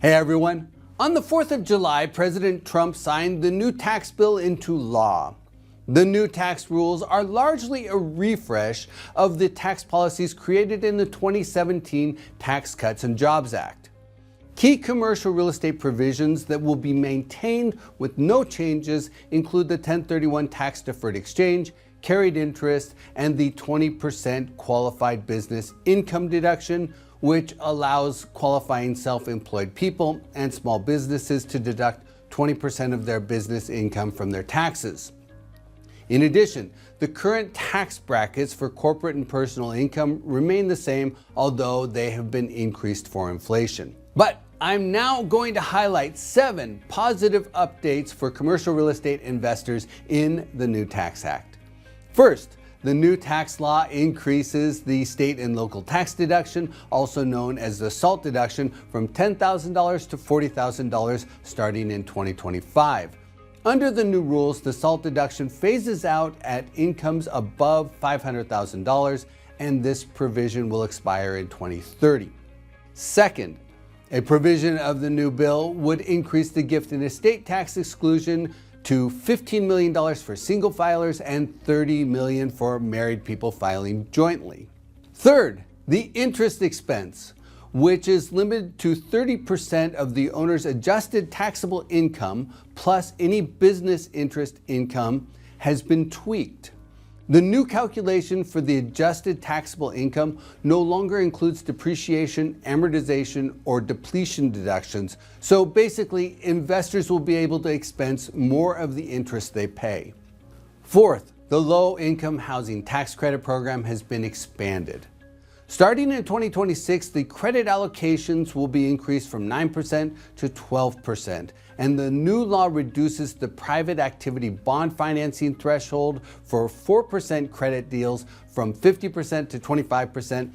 Hey everyone! On the 4th of July, President Trump signed the new tax bill into law. The new tax rules are largely a refresh of the tax policies created in the 2017 Tax Cuts and Jobs Act. Key commercial real estate provisions that will be maintained with no changes include the 1031 tax deferred exchange, carried interest, and the 20% qualified business income deduction, which allows qualifying self-employed people and small businesses to deduct 20% of their business income from their taxes. In addition, the current tax brackets for corporate and personal income remain the same, although they have been increased for inflation. But I'm now going to highlight 7 positive updates for commercial real estate investors in the new tax act. First, the new tax law increases the state and local tax deduction, also known as the SALT deduction, from $10,000 to $40,000 starting in 2025. Under the new rules, the SALT deduction phases out at incomes above $500,000, and this provision will expire in 2030. Second, a provision of the new bill would increase the gift and estate tax exclusion to $15 million for single filers and $30 million for married people filing jointly. Third, the interest expense, which is limited to 30% of the owner's adjusted taxable income plus any business interest income, has been tweaked. The new calculation for the adjusted taxable income no longer includes depreciation, amortization, or depletion deductions, so basically investors will be able to expense more of the interest they pay. Fourth, the low-income housing tax credit program has been expanded. Starting in 2026, the credit allocations will be increased from 9% to 12%, and the new law reduces the private activity bond financing threshold for 4% credit deals from 50% to 25%,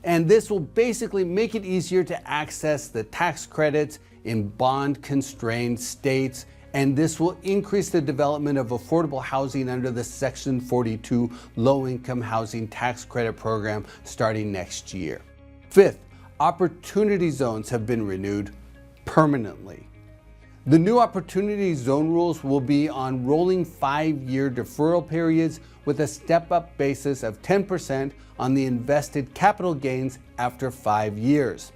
and this will basically make it easier to access the tax credits in bond-constrained states, and this will increase the development of affordable housing under the Section 42 Low-Income Housing Tax Credit Program starting next year. Fifth, opportunity zones have been renewed permanently. The new opportunity zone rules will be on rolling 5-year deferral periods with a step-up basis of 10% on the invested capital gains after 5 years.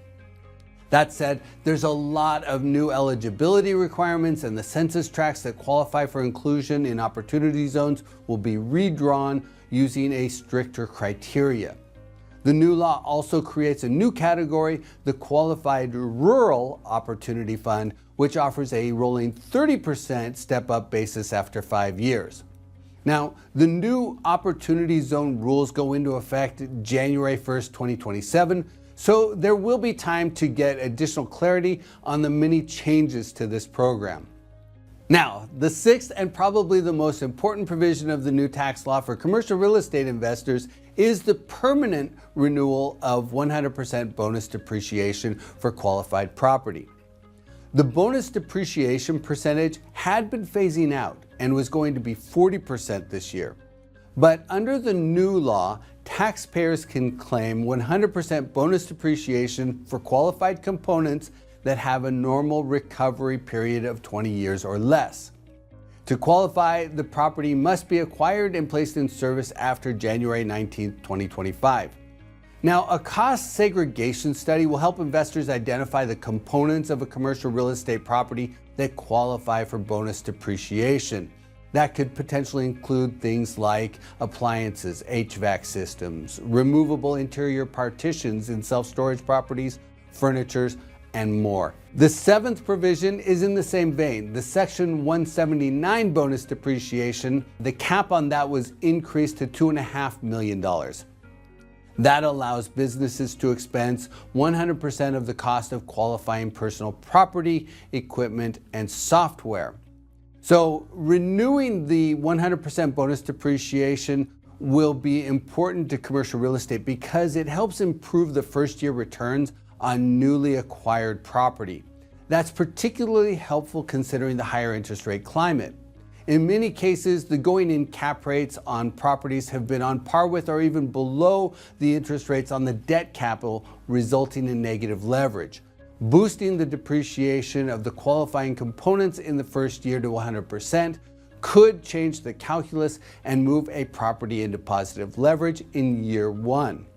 That said, there's a lot of new eligibility requirements, and the census tracts that qualify for inclusion in opportunity zones will be redrawn using a stricter criteria. The new law also creates a new category, the Qualified Rural Opportunity Fund, which offers a rolling 30% step-up basis after 5 years. Now, the new Opportunity Zone rules go into effect January 1st, 2027, so there will be time to get additional clarity on the many changes to this program. Now, the sixth and probably the most important provision of the new tax law for commercial real estate investors is the permanent renewal of 100% bonus depreciation for qualified property. The bonus depreciation percentage had been phasing out and was going to be 40% this year. But under the new law, taxpayers can claim 100% bonus depreciation for qualified components that have a normal recovery period of 20 years or less. To qualify, the property must be acquired and placed in service after January 19, 2025. Now, a cost segregation study will help investors identify the components of a commercial real estate property that qualify for bonus depreciation. That could potentially include things like appliances, HVAC systems, removable interior partitions in self-storage properties, furniture, and more. The seventh provision is in the same vein. The Section 179 bonus depreciation, the cap on that was increased to $2.5 million. That allows businesses to expense 100% of the cost of qualifying personal property, equipment, and software. So renewing the 100% bonus depreciation will be important to commercial real estate because it helps improve the first-year returns on newly acquired property. That's particularly helpful considering the higher interest rate climate. In many cases, the going-in cap rates on properties have been on par with or even below the interest rates on the debt capital, resulting in negative leverage. Boosting the depreciation of the qualifying components in the first year to 100% could change the calculus and move a property into positive leverage in year one.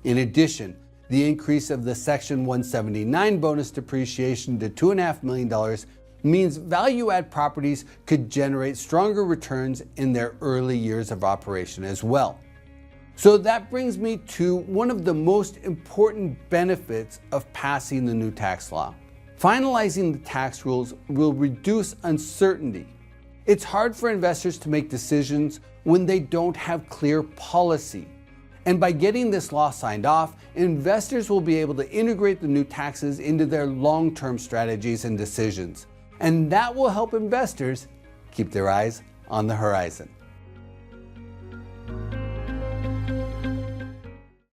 In addition, the increase of the Section 179 bonus depreciation to $2.5 million means value-add properties could generate stronger returns in their early years of operation as well. So that brings me to one of the most important benefits of passing the new tax law. Finalizing the tax rules will reduce uncertainty. It's hard for investors to make decisions when they don't have clear policy. And by getting this law signed off, investors will be able to integrate the new taxes into their long-term strategies and decisions. And that will help investors keep their eyes on the horizon.